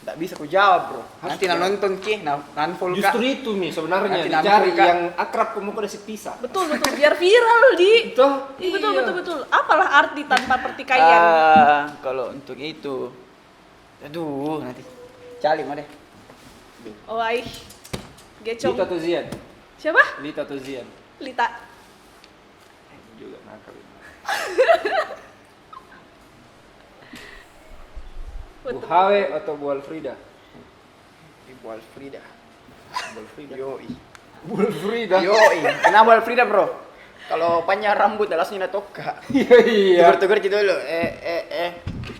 Nggak bisa ku jawab bro. Nanti jawab. nonton ki, nanful kak. Justru itu nih sebenarnya Nanti dicari nampol, Kak. yang akrab kamu kok si pisah. Betul. Biar viral di. Itu. Iya, betul. Apalah arti tanpa pertikaian? Kalau untuk itu, aduh nanti cali mah deh. Oh, ai. Lita Gecong. atau Zian? Siapa? Lita atau Zian? Lita. Juga nakal. Bu Betul. Hawe atau Bu Alfrida? Ibu Alfrida. Bu Alfrida. Yoi. Bu Alfrida. Yoi. Kenapa Alfrida bro? Kalau panjang rambut langsung toka. Iya. Tuker dulu.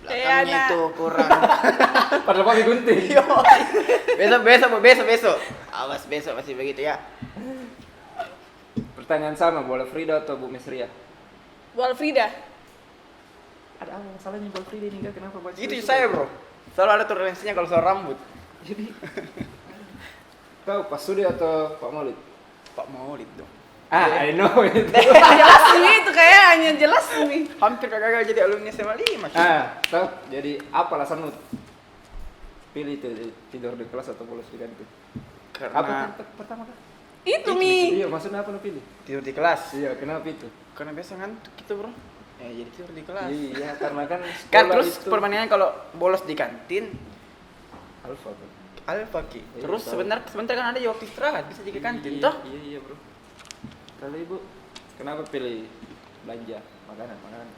Belakangnya anak. itu kurang. Padahal pakai gunting. Yoi. Besok. Awas besok masih begitu ya. Pertanyaan sama, Bu Alfrida atau Bu Mesria? Bu Alfrida. Ada apa masalahnya Bu Alfrida ini Kak? Kenapa baca? Itu saya bro. Selalu ada toleransinya kalau soal rambut. Jadi tahu Pak Sudi atau Pak Maulid? Pak Maulid dong. I know itu. Jelas nih itu kayaknya jelas nih. Hampir gagal jadi alumni SMA 5. Tahu. Jadi apa alasanmu pilih itu tidur di kelas atau bolos di kantin? Karena Apa pertama Kak? Itu nih. Iya, maksudnya apa lo pilih? tidur di kelas. Iya, kenapa itu? Karena biasa ngantuk gitu bro. Jadi tidur di kelas. Iya, karena kan Kan sekolah terus itu perbandingan kalau bolos di kantin alfa tuh. alfa ki. Iya, Terus tahu. sebentar kan ada waktu istirahat bisa di kantin Iya, toh. Iya, Bro. Kalau Ibu kenapa pilih belanja makanan?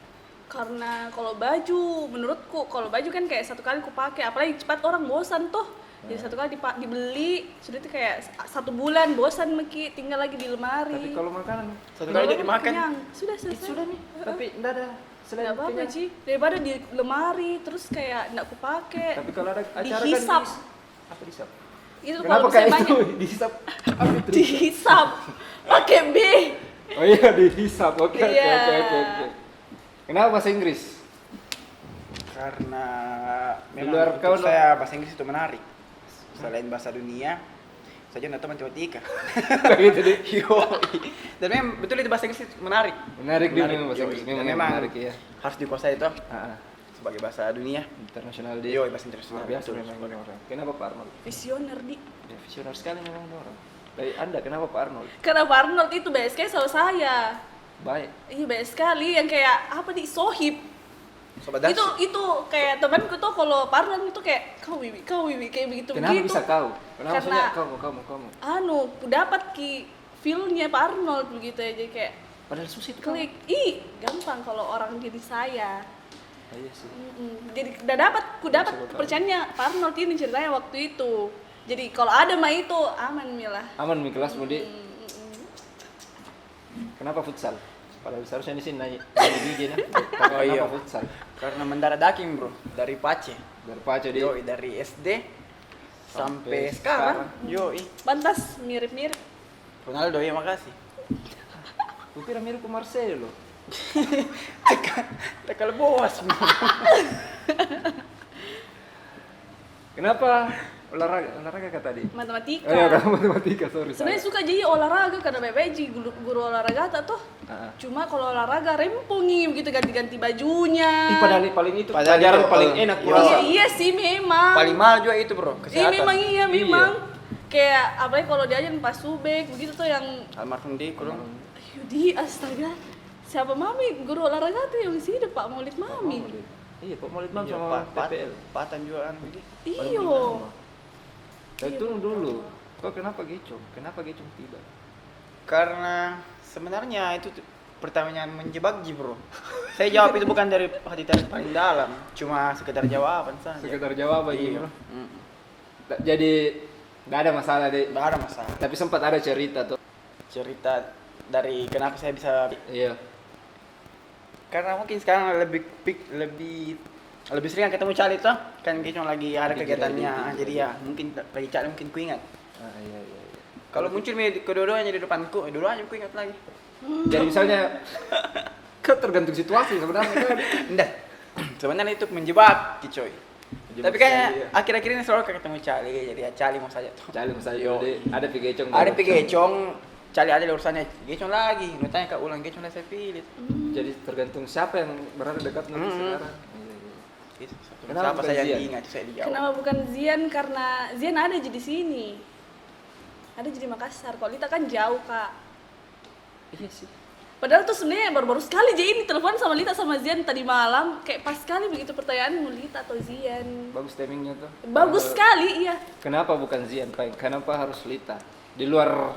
Karena kalau baju, menurutku kalau baju kan kayak satu kali ku pakai, apalagi cepat orang bosan toh. Jadi satu kali dibeli, sudah itu kayak 1 bulan bosan meki, tinggal lagi di lemari. Tapi kalau makanan Satu kali jadi makan. Kenyang. Sudah selesai. sudah nih, tapi enggak ada selain Nggak apa-apa kenyang. Ci, daripada di lemari terus kayak nggak ku pakai. Tapi kalau ada acara Dihisap. kan apa dihisap? Itu Kenapa kalau kayak misalnya itu banyak dihisap? Apa itu? dihisap pakai B. Oh iya, dihisap. Oke. Iya. Kenapa bahasa Inggris? Karena Di memang luar untuk kau, saya bahasa Inggris itu menarik. Selain bahasa dunia, saja nggak tahu matematika. Gitu deh. Yoi. Dan memang betul itu bahasa Inggris itu menarik. Menarik dia memang bahasa Yoi. Inggris. Dan Memang memang menarik ya. harus dikuasai itu Ah, sebagai bahasa dunia. internasional dia. Yoi, bahasa internasional. Luar biasa Betul. memang ini orang. Kenapa Pak Arnold? Visioner di. Ya, visioner sekali memang ini orang. Dari Anda kenapa Pak Arnold? Karena Pak Arnold itu BSK selalu saya. Baik. Iya baik sekali yang kayak apa di sohib. Sobat Dasu. Itu kayak temanku tuh kalau Pak Arnold itu kayak kau wiwi kayak begitu Kenapa begitu. bisa kau? Kenapa Karena- maksudnya kamu? Anu, ku dapat ki feel-nya Pak Arnold begitu aja kayak Padahal susah itu. Kau. klik. Gampang kalau orang jadi saya. Iya sih. Jadi ku dapat kepercayaannya Pak Arnold ini ceritanya waktu itu. Jadi kalau ada mah itu aman Mila. Aman mi kelas mudi. Kenapa futsal? Padahal seharusnya di sini nanya di gigi nah. Oh iya. Kenapa futsal? Karena mendarah daging bro, dari Pace. Dari Pace di. Yoi, dari SD sampai Sampai sekarang. Yoi. Pantas mirip-mirip. Ronaldo ya makasih. Gue kira mirip ke Marcelo. Tekal bos. Kenapa olahraga kata tadi? Matematika. Oh iya, kamu matematika, sorry. Sebenarnya suka jadi olahraga karena BPJ guru olahraga tak tuh. Heeh. Cuma kalau olahraga rempongi begitu ganti-ganti bajunya. Padahal paling itu Padahal pelajaran itu, paling iya. enak Iya, kurasa. iya sih memang. Paling mahal juga itu bro, Iya kesehatan. memang iya memang. Kayak apalagi kalau diajarin pas subek begitu tuh yang Almarhum di kurung. Yudi astaga. Siapa mami guru olahraga tuh yang sih Pak Maulid mami. Iya, Pak Maulid Mam Iya, sama Pat- PPL. Patan juga kan begitu. Iyo. Saya turun dulu. Kok kenapa Gecong? Kenapa Gecong tidak? Karena sebenarnya itu pertanyaan menjebak Ji bro. Saya jawab itu bukan dari hati paling dalam, cuma sekedar jawaban saja. Sekedar jawab aja. Iya. Bro. Jadi nggak ada masalah deh. Nggak ada masalah. Tapi sempat ada cerita tuh. Cerita dari kenapa saya bisa, Iya. karena mungkin sekarang lebih sering ketemu Cali tuh, kan kita lagi ada Lagi kegiatannya, ready, jadi ya mungkin lagi Cali mungkin ku ingat. Ah, iya. Kalau muncul kedua-duanya di depanku, dua-duanya ku ingat lagi. Jadi misalnya kan tergantung situasi sebenarnya kan. Enggak. Sebenarnya itu menjebak, Kicoy. Menjebak Tapi kayaknya sekali, ya. akhir-akhir ini selalu ketemu Cali, jadi ya Cali mau saja tuh. Cali misalnya Yo. ada Gecong. Ada Gecong, Cali ada urusannya, Gecong lagi. Lu tanya Kak Ulang, Gecong lah saya pilih. Jadi tergantung siapa yang berada dekat nanti sekarang. Gitu. Kenapa Siapa bukan saya Zian? yang diingat, saya dijawab. Kenapa bukan Zian? Karena Zian ada di sini. Ada di Makassar. Kalau Lita kan jauh, Kak. Iya sih. Padahal tuh sebenarnya baru-baru sekali aja ini telepon sama Lita sama Zian tadi malam. Kayak pas sekali begitu pertanyaanmu Lita atau Zian. Bagus timingnya tuh. Bagus sekali, iya. Kenapa bukan Zian, Pak? Kenapa harus Lita? Di luar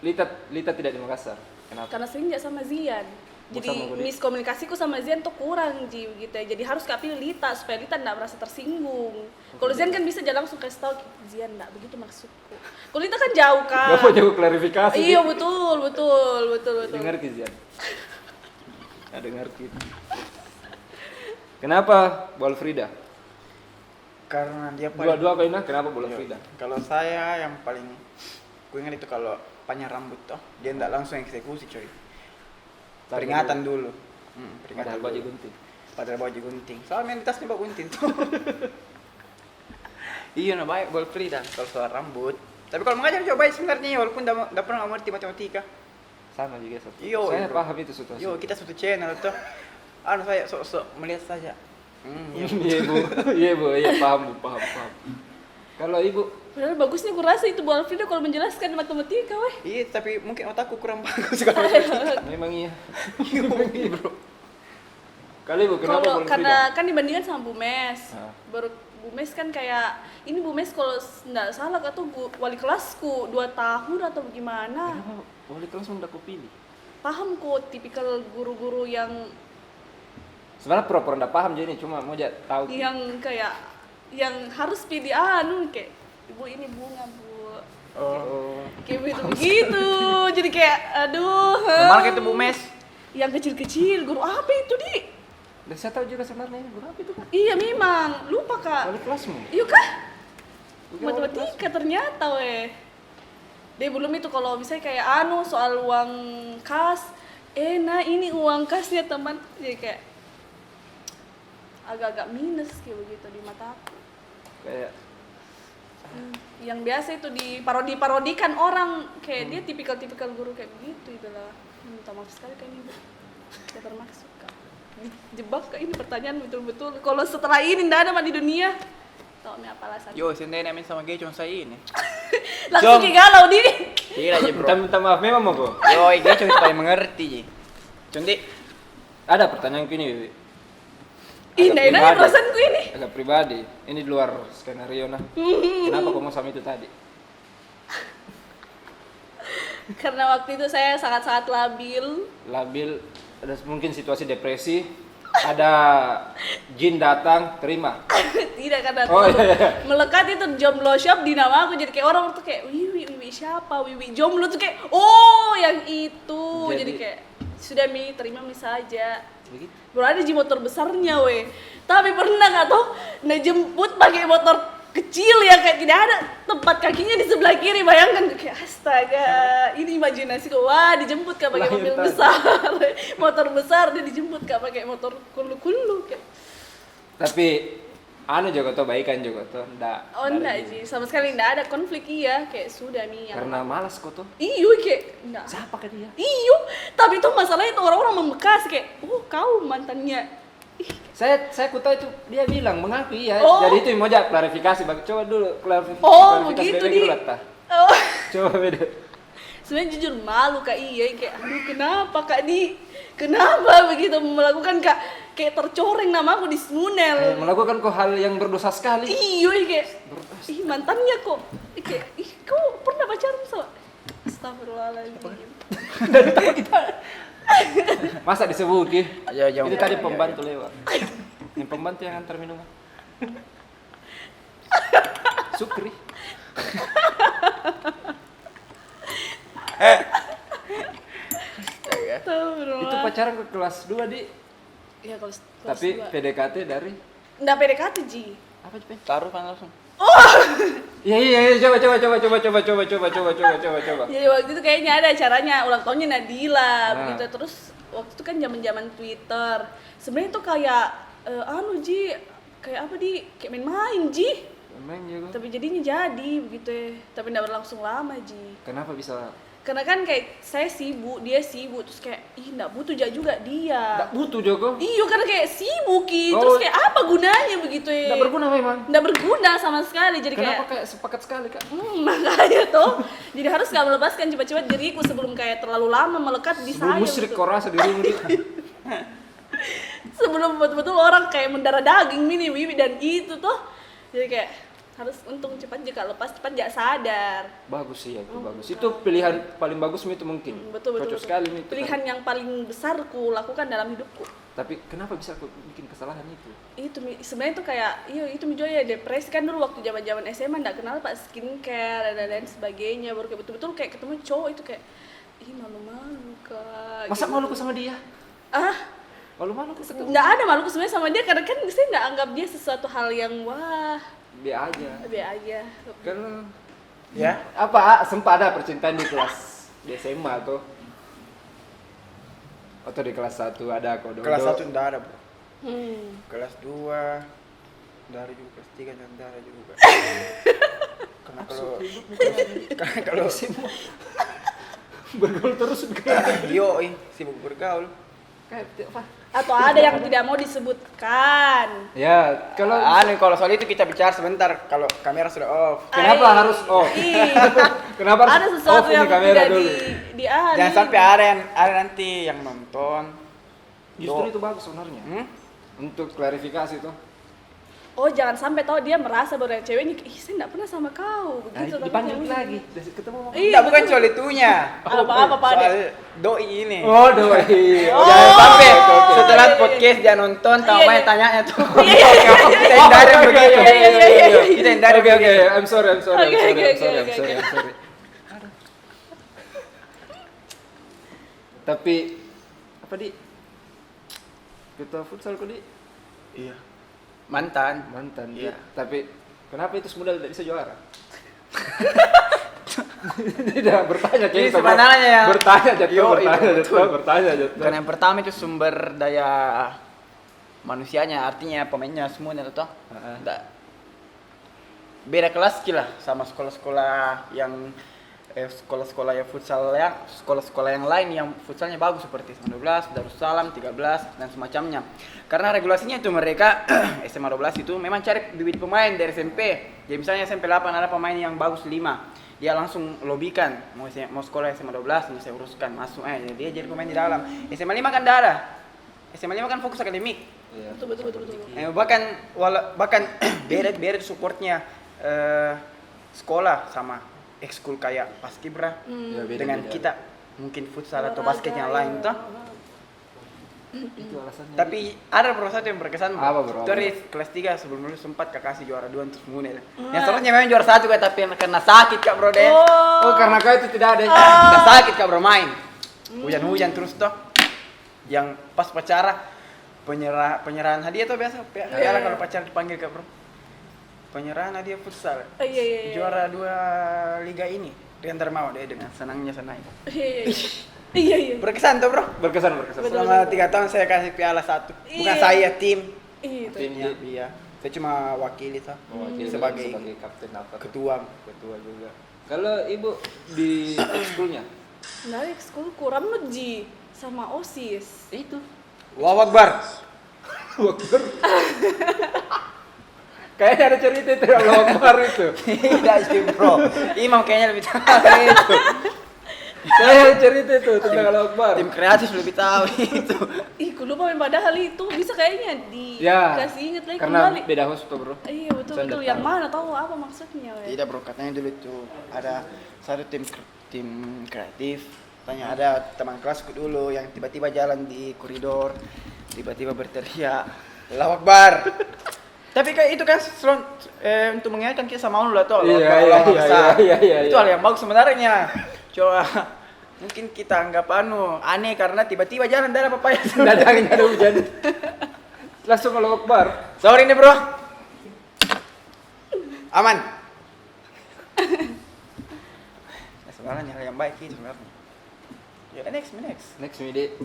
Lita tidak di Makassar. Kenapa? Karena sering nggak sama Zian. Jadi Sama Budi. miskomunikasiku sama Zian tuh kurang Ji gitu ya. Jadi harus kapil Lita supaya Lita nggak merasa tersinggung. Kalau Zian kan bisa jalan langsung kasih tahu Zian nggak begitu maksudku. Kalau Lita kan jauh Kak. Gak mau jauh klarifikasi. Iya betul. Dengar ki Zian. Nah, dengar ki. Kenapa Bolfrida? Karena dia paling Dua-dua kau ini kenapa Bolfrida? Kalau saya yang paling ku ingat itu kalau panjang rambut toh, dia enggak langsung eksekusi coy. Peringatan dulu. Peringatan Padahal baju dulu. gunting. Padahal baju gunting. Soalnya tasnya baju gunting tuh. Iya nah baik Bolfrida kalau soal rambut. Tapi kalau mengajar juga baik sebenarnya walaupun enggak pernah mengerti matematika. Sama juga satu. Iya, Saya bro. paham itu situasi. Yo, kita satu channel tuh. Anu saya sok-sok melihat saja. Iya. Iya bu, iya paham. Kalau ibu, Padahal bagusnya kurasa itu Bu Alfrida kalau menjelaskan matematika weh. Iya, tapi mungkin otakku kurang bagus kalau matematika. memang iya. Iya, bro. Kalau ibu kenapa Kalau Bolfrida? karena kan dibandingkan sama Bu Mes. Ah. Baru Bu Mes kan kayak ini Bu Mes kalau nggak salah atau wali kelasku 2 tahun atau bagaimana. Kenapa wali kelas mau aku pilih? Paham kok tipikal guru-guru yang Sebenarnya pura-pura nggak paham jadi cuma mau tahu. kayak yang harus pilih anu kayak ibu ini bunga Bu. Oh. Kayak begitu. Jadi kayak aduh. Kemana itu Bu Mes? Yang kecil-kecil guru apa itu, Di? Dan saya tahu juga sebenarnya berapa itu kan? Iya memang, lupa Kak. Wali kelasmu. Iya kah? Bukan Matematika ternyata weh. Dia belum itu kalau misalnya kayak anu soal uang kas. Nah ini uang kasnya teman. Jadi kayak agak-agak minus kayak begitu di mataku. Kayak Yang biasa itu diparodikan orang kayak dia tipikal guru kayak begitu itulah. Minta maaf sekali kan ibu. Tidak bermaksud Kak. Jebak Kak ini pertanyaan betul-betul. Kalau setelah ini ndak ada mah di dunia. Tahu nih apa alasan? Yo, sendiri amin sama Gay cuma saya ini. Langsung kayak galau di. Iya aja bro. minta maaf memang mau kok. Yo, Gay cuma paling mengerti ji. Cundi. Ada pertanyaan gini. Indah ya perasaanku ini. Agak pribadi. Ini di luar skenario nah. Kenapa kamu sama itu tadi? Karena waktu itu saya sangat-sangat labil. Labil, ada mungkin situasi depresi. ada jin datang terima. Tidak, karena Oh, iya. melekat itu jomblo shop di nama aku, jadi kayak orang tuh kayak Wiwi siapa, Wiwi jomblo tuh kayak oh yang itu, jadi kayak sudah Mi, terima Mi saja. Begitu. Bro ada di motor besarnya weh, tapi pernah nggak tau ngejemput pakai motor kecil ya, kayak tidak ada tempat kakinya di sebelah kiri, bayangkan kayak astaga ini imajinasi kok. Wah dijemput kak pakai mobil Lahir besar motor besar, dia dijemput kak pakai motor kulu kayak. Tapi anu juga tuh baikan juga tuh, Oh enggak sih, sama sekali enggak ada konflik, iya kayak sudah Mi yang karena malas kok tuh. iyo kayak enggak. Siapa kan dia? Iyo, tapi itu masalahnya itu orang-orang membekas kayak, oh kau mantannya. Ih, Saya kuta itu dia bilang mengakui ya. Oh. Jadi itu yang mau aja klarifikasi. Coba dulu klarifikasi. Oh, klarifikasi begitu, bebek Di. dulu, Atta. oh. Coba beda. Sebenarnya jujur malu kak iya kayak, aduh kenapa kak Di, kenapa begitu melakukan kak kayak tercoreng nama aku di Snunel. Melakukan kok hal yang berdosa sekali. Iyo kayak, ih mantannya kok, kayak, ih kau pernah pacaran sama? Astagfirullahaladzim. Masa disebut ya? Ayo, Itu tadi pembantu lewat. Yang pembantu yang antar minuman. Sukri. Astagfirullah. Itu pacaran ke kelas 2 di. Ya kalau Tapi PDKT dari nggak PDKT Ji. apa sih? Taruh kan langsung. Iya, coba. Jadi waktu itu kayaknya ada acaranya ulang tahunnya Nadila begitu, Nah. terus waktu itu kan zaman Twitter. Sebenarnya itu kayak anu Ji, kayak apa di kayak main-main Ji. Emang juga. Tapi jadinya jadi begitu ya. Tapi enggak berlangsung lama Ji. Kenapa bisa? Karena kan kayak saya sibuk, dia sibuk, terus kayak ih enggak butuh juga dia. Nggak butuh Joko. Iya karena kayak sibuk Ki. Oh. Terus kayak apa gunanya begitu ya? Nggak berguna memang. Nggak berguna sama sekali, jadi Kenapa kayak kayak sepakat sekali kak? makanya tuh jadi harus gak melepaskan cepat-cepat diriku sebelum kayak terlalu lama melekat di Sebelum saya musyrik gitu. kau rasa dirimu di. Sebelum betul-betul orang kayak mendarah daging ini Wiwi dan itu tuh, jadi kayak harus untung cepat juga lepas cepat gak sadar. Bagus sih ya itu bagus. Itu pilihan paling bagus itu mungkin. Betul Cocok betul. sekali itu. Pilihan yang paling besar ku lakukan dalam hidupku. Tapi kenapa bisa aku bikin kesalahan itu? Itu sebenarnya tuh kayak itu Mi Joy ya depresi kan dulu waktu zaman SMA nggak kenal pak skincare dan lain sebagainya, baru kayak betul-betul kayak ketemu cowok itu kayak ih malu-malu kak. Masa gitu. maluku sama dia? Ah Malu-malu aku ketemu. nggak ada maluku sebenarnya sama dia karena kan saya nggak anggap dia sesuatu hal yang wah Dia aja. biasa aja. Kan Ya. apa sempat ada percintaan di kelas di SMA tuh. Atau di kelas 1 ada kok. Kelas 1 enggak ada, Bro. Kelas 2 enggak ada juga, kelas 3 enggak ada juga. Karena kalau SMA bergaul terus yo sibuk bergaul. kayak apa? Atau ada yang tidak mau disebutkan. Ya, kalau Kalau soal itu kita bicara sebentar kalau kamera sudah off. kenapa Ai, harus off? ih, Kenapa harus ada sesuatu off ini yang kamera tidak dulu? di Jangan sampai ada nanti yang nonton. Justru itu bagus sebenarnya. Untuk klarifikasi tuh. Oh jangan sampai tahu dia merasa bahwa yang cewek ini ih saya nggak pernah sama kau Nah, begitu. dipanggil lagi, ketemu. Iya, Enggak, bukan betul. soal itunya. Apa Pak Ade? Soal doi ini. Oh, doi. Jangan sampai oke. setelah podcast dia nonton tahu Iya, apa iya. yang tanyanya tuh. Iya, iya, Kita hindarin Oke, begitu. oke, iya. Kita hindarin Oke, begitu. I'm sorry. Oke, oke. Tapi apa di? Kita futsal kok di Iya. Mantan. mantan. Iya. Tapi kenapa itu semua tidak bisa juara? Tidak bertanya Ini kita, sebenarnya ya. bertanya Yo, bertanya jatuh. Karena yang pertama itu sumber daya manusianya, artinya pemainnya semua itu toh. Heeh. Beda kelas lah sama sekolah-sekolah yang sekolah-sekolah yang futsal ya, sekolah-sekolah yang lain yang futsalnya bagus seperti SMA 12, Darussalam 13 dan semacamnya. Karena regulasinya itu mereka SMA 12 itu memang cari bibit pemain dari SMP. Jadi misalnya SMP 8 ada pemain yang bagus 5. Dia langsung lobikan mau sekolah SMA 12 ini saya uruskan masuk jadi dia jadi pemain di dalam. SMA 5 kan enggak ada. SMA 5 kan fokus akademik. Iya. Betul. Bahkan beda supportnya sekolah sama ekskul kayak paskibra Ya, beda, dengan beda. kita mungkin futsal atau basket yang lain toh. Itu alasannya. Tapi ada bro satu yang berkesan bro. Apa, bro? Itu dari kelas 3 sebelum lulus sempat kakak kasih juara 2 untuk Munel. Yang sebenarnya memang juara 1 kak, tapi karena sakit kak bro deh. Oh, karena kau itu tidak ada. Udah sakit kak bro main. Hujan-hujan terus toh. Yang pas pacara penyerahan hadiah tuh biasa. Piala kalau pacar dipanggil kak bro. Penyerahan hadiah futsal. Iya. Juara 2 liga ini. Dengan Darmawan deh dengan senangnya senang. Iya. Berkesan tuh bro. Berkesan. Selama 3 tahun saya kasih piala 1. Bukan Iya. saya tim. Itu. Timnya Iya. Saya cuma wakili toh. mewakili sebagai kapten apa? ketua. Ketua juga. Kalau ibu di ekskulnya Dari sekolah kurang Ji sama OSIS. itu Allahu Akbar. kayaknya ada cerita itu Allah Akbar itu. Tidak sih bro. Imam kayaknya lebih tahu itu. Saya ada cerita itu tentang Allah Akbar. Tim kreatif lebih tahu itu. Ih, ku lupa padahal itu bisa kayaknya Ya. dikasih inget lagi Karena kembali. beda host tuh bro. Iya betul Saya betul. udah Yang tahu. mana tahu apa maksudnya? We? Tidak bro, katanya dulu itu ada satu tim kreatif. Tanya ada teman kelasku dulu yang tiba-tiba jalan di koridor, tiba-tiba berteriak Allahu Akbar. Tapi kayak itu kan untuk mengingatkan kita sama Allah tuh. Iya. Itu hal yang bagus sebenarnya. Coba mungkin kita anggap aneh karena tiba-tiba jalan dari papaya. Dadangnya ada hujan. Langsung Allah Akbar. Sorry nih bro. Aman. Sebenarnya hal yang baik itu sebenarnya. Ya next. Next midi.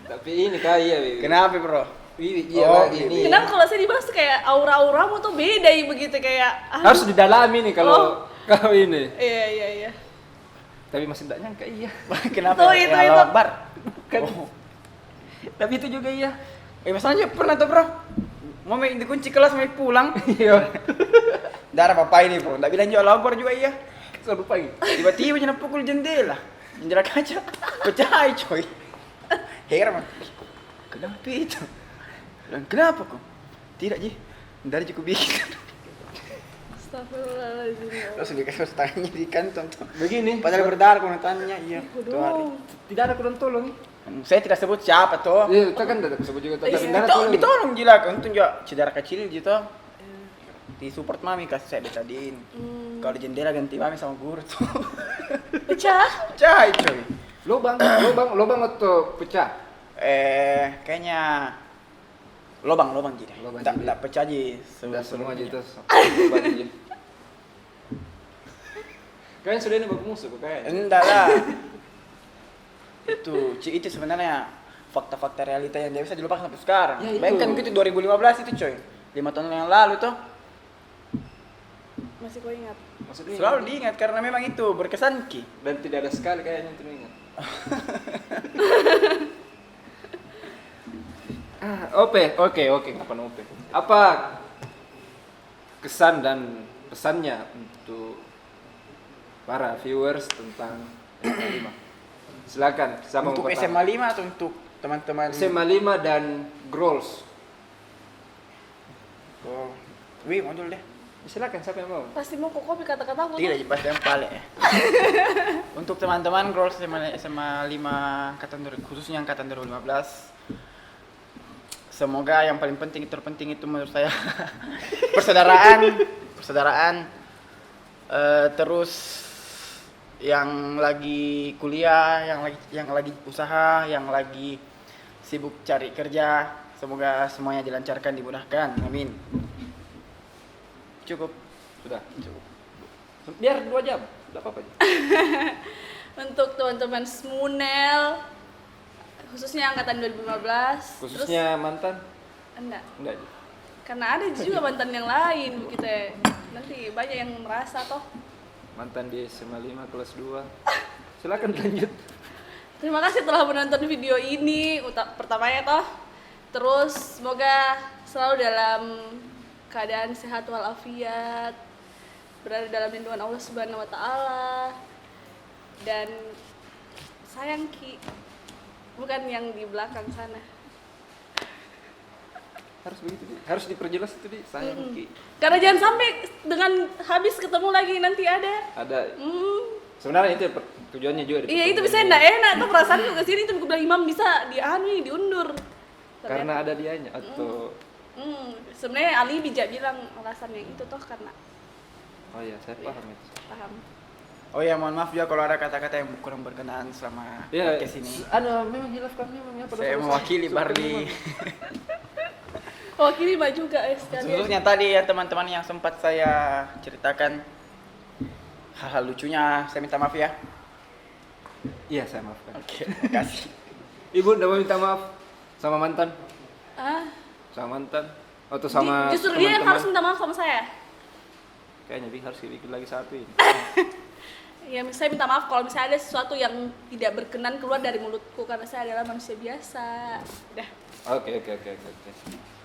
Tapi ini kaya, Bibi. Kenapa bro? Iya Oh, lagi gitu. ini. Kenapa kalau saya dibahas tuh kayak aura-auramu tuh beda ya begitu kayak Harus didalami nih kalau kau ini. Iya. Tapi masih tidak nyangka iya. Kenapa? Itu. Allahu Akbar. Kan. Oh. Tapi itu juga iya. Masalahnya pernah tuh bro. Mau main dikunci kelas mau pulang. Iya. Darah papa ini bro. Nggak bilang jual Allahu Akbar juga iya. Saya lupa lagi. Tiba-tiba jangan pukul jendela kaca pecah coy. Heran. Kenapa itu? Dan kenapa kok? Tidak Ji. Dari cukup bikin. Astagfirullahaladzim. Terus dikasih tangannya di kantong tuh. Begini. Padahal berdarah konetannya iya. Tuh hari. Tidak ada kurang tolong. Saya tidak sebut siapa tuh. Iya, itu kan tidak sebut juga tapi tidak ada tolong. Ditolong gila kan tuh juga cedera kecil gitu. Di support mami kasih saya betadin. Kalau di jendela ganti mami sama guru tuh. Pecah? Pecah coy. Lubang atau pecah? Kayaknya lobang gitu. Lobang Enggak jadi. pecah aja Sudah semua seluruhnya. gitu. Lubang aja. Kalian sudah ini baku musuh kayaknya. Enggak lah. itu sebenarnya fakta-fakta realita yang tidak bisa dilupakan sampai sekarang. Ya, itu. Bayangkan gitu 2015 itu coy. 5 tahun yang lalu tuh. Masih kau ingat? Maksudnya Selalu diingat karena memang itu berkesan ki. dan tidak ada sekali kayaknya untuk ingat. Oke, kapan OP? Apa kesan dan pesannya untuk para viewers tentang SMA 5? Silakan, sama Untuk mau SMA 5 atau untuk teman-teman SMA 5 dan Growls. Oh. Wih, modul deh. Silakan siapa yang mau? Pasti mau kok copy kata-kata aku Tidak, tuh. pas yang paling ya. Untuk teman-teman Girls SMA 5 angkatan khususnya angkatan 2015. Semoga yang paling penting terpenting itu menurut saya persaudaraan. Terus yang lagi kuliah, yang lagi usaha, yang lagi sibuk cari kerja, semoga semuanya dilancarkan, dimudahkan. Amin. Cukup. Sudah. Biar 2 jam, tidak apa-apa. Untuk teman-teman Smunel khususnya angkatan 2015 Khususnya mantan? enggak Enggak. karena ada juga mantan yang lain begitu ya. Nanti banyak yang merasa toh. Mantan di SMA 5 kelas 2. Silakan lanjut. Terima kasih telah menonton video ini pertamanya toh. Terus semoga selalu dalam keadaan sehat walafiat, berada dalam lindungan Allah Subhanahu wa taala. Dan sayang Ki, bukan yang di belakang sana. Harus begitu, Di. Harus diperjelas itu, Di. Sayang Ki. Karena jangan sampai dengan habis ketemu lagi nanti ada Ada Sebenarnya itu tujuannya juga. Iya itu bisa enggak enak tuh perasaan ke sini tuh gue bilang Imam bisa diundur. Karena ada dianya atau Sebenarnya Ali bijak bilang alasannya itu toh karena oh iya, saya paham itu. paham. Oh ya, mohon maaf juga kalau ada kata-kata yang kurang berkenan selama Iya, podcast ini. memang hilaf kami memang pada Saya dosa. mewakili Suka Barli. Oh kiri mah juga sekalian. Sebelumnya tadi ya teman-teman yang sempat saya ceritakan hal-hal lucunya, saya minta maaf ya. Iya, saya maafkan. Oke, terima kasih. Ibu udah mau minta maaf sama mantan? Ah, Sama mantan? Atau sama justru dia yang teman-teman? harus minta maaf sama saya. Kayaknya Bi harus bikin lagi satu ini. Ya, saya minta maaf kalau misalnya ada sesuatu yang tidak berkenan keluar dari mulutku karena saya adalah manusia biasa. Udah. Oke.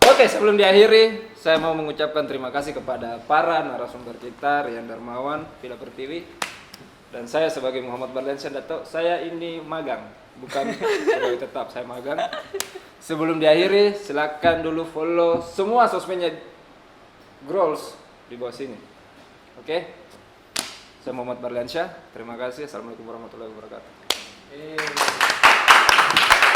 Oke, sebelum diakhiri, saya mau mengucapkan terima kasih kepada para narasumber kita, Rian Darmawan, Villa Pertiwi, dan saya sebagai Muhammad Barliansyah Dato. Saya ini magang, bukan sebagai tetap, saya magang. Sebelum diakhiri, silakan dulu follow semua sosmednya Growls di bawah sini. Oke? Saya Muhammad Barliansyah, terima kasih. Assalamualaikum warahmatullahi wabarakatuh.